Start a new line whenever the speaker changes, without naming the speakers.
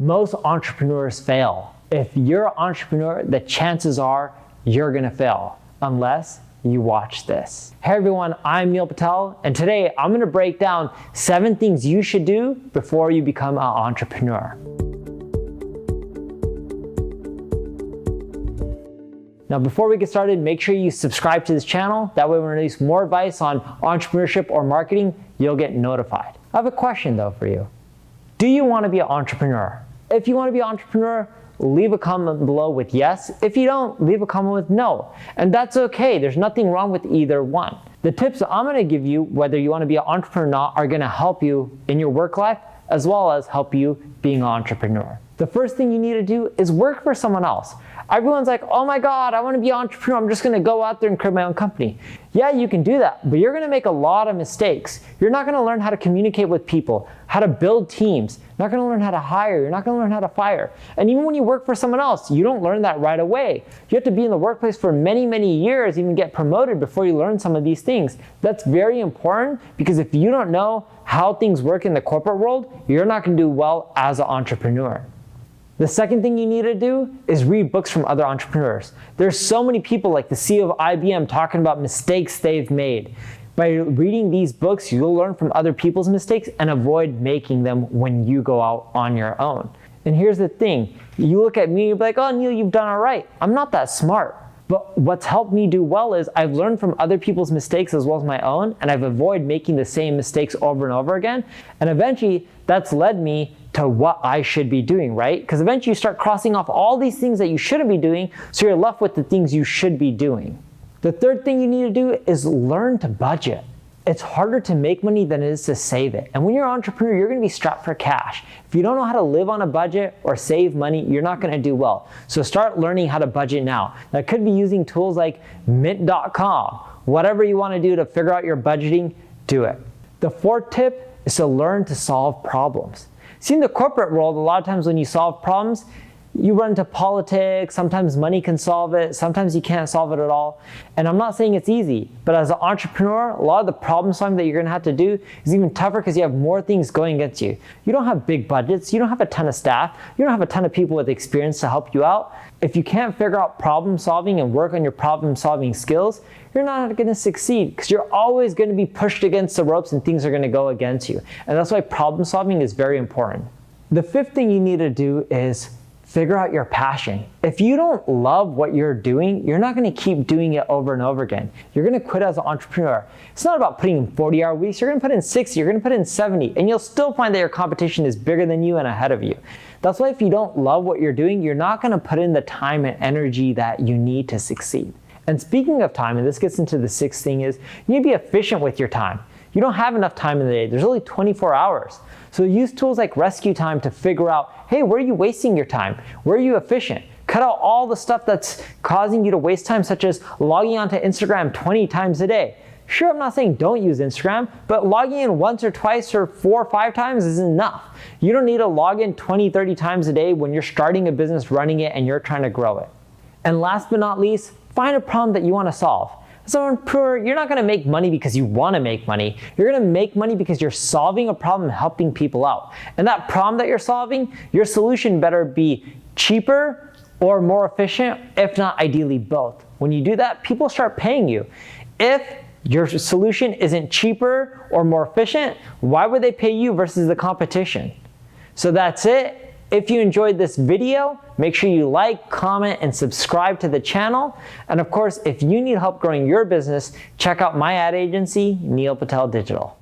Most entrepreneurs fail. If you're an entrepreneur, the chances are you're gonna fail, unless you watch this. Hey everyone, I'm Neil Patel, and today I'm gonna break down 7 things you should do before you become an entrepreneur. Now, before we get started, make sure you subscribe to this channel. That way when I release more advice on entrepreneurship or marketing, you'll get notified. I have a question though for you. Do you wanna be an entrepreneur? If you wanna be an entrepreneur, leave a comment below with yes. If you don't, leave a comment with no. And that's okay, there's nothing wrong with either one. The tips that I'm gonna give you, whether you wanna be an entrepreneur or not, are gonna help you in your work life, as well as help you being an entrepreneur. The first thing you need to do is work for someone else. Everyone's like, oh my God, I wanna be an entrepreneur, I'm just gonna go out there and create my own company. Yeah, you can do that, but you're gonna make a lot of mistakes. You're not gonna learn how to communicate with people, how to build teams, you're not gonna learn how to hire, you're not gonna learn how to fire. And even when you work for someone else, you don't learn that right away. You have to be in the workplace for many, many years, even get promoted before you learn some of these things. That's very important because if you don't know how things work in the corporate world, you're not gonna do well as an entrepreneur. The second thing you need to do is read books from other entrepreneurs. There's so many people like the CEO of IBM talking about mistakes they've made. By reading these books, you'll learn from other people's mistakes and avoid making them when you go out on your own. And here's the thing, you look at me and you're like, oh Neil, you've done all right. I'm not that smart. But what's helped me do well is I've learned from other people's mistakes as well as my own, and I've avoided making the same mistakes over and over again. And eventually that's led me to what I should be doing, right? Because eventually you start crossing off all these things that you shouldn't be doing, so you're left with the things you should be doing. The third thing you need to do is learn to budget. It's harder to make money than it is to save it. And when you're an entrepreneur, you're gonna be strapped for cash. If you don't know how to live on a budget or save money, you're not gonna do well. So start learning how to budget now. That could be using tools like mint.com. Whatever you wanna do to figure out your budgeting, do it. The fourth tip is to learn to solve problems. See, in the corporate world, a lot of times when you solve problems, you run into politics, sometimes money can solve it, sometimes you can't solve it at all. And I'm not saying it's easy, but as an entrepreneur, a lot of the problem solving that you're gonna have to do is even tougher because you have more things going against you. You don't have big budgets, you don't have a ton of staff, you don't have a ton of people with experience to help you out. If you can't figure out problem solving and work on your problem solving skills, you're not gonna succeed because you're always gonna be pushed against the ropes and things are gonna go against you. And that's why problem solving is very important. The fifth thing you need to do is figure out your passion. If you don't love what you're doing, you're not gonna keep doing it over and over again. You're gonna quit as an entrepreneur. It's not about putting in 40-hour weeks, you're gonna put in 60, you're gonna put in 70, and you'll still find that your competition is bigger than you and ahead of you. That's why if you don't love what you're doing, you're not gonna put in the time and energy that you need to succeed. And speaking of time, and this gets into the sixth thing, is you need to be efficient with your time. You don't have enough time in the day. There's only 24 hours. So use tools like Rescue Time to figure out, hey, where are you wasting your time? Where are you efficient? Cut out all the stuff that's causing you to waste time, such as logging onto Instagram 20 times a day. Sure, I'm not saying don't use Instagram, but logging in once or twice or 4 or 5 times is enough. You don't need to log in 20, 30 times a day when you're starting a business, running it, and you're trying to grow it. And last but not least, find a problem that you want to solve. As an entrepreneur, you're not gonna make money because you wanna make money. You're gonna make money because you're solving a problem and helping people out. And that problem that you're solving, your solution better be cheaper or more efficient, if not ideally both. When you do that, people start paying you. If your solution isn't cheaper or more efficient, why would they pay you versus the competition? So that's it. If you enjoyed this video, make sure you like, comment, and subscribe to the channel. And of course, if you need help growing your business, check out my ad agency, Neil Patel Digital.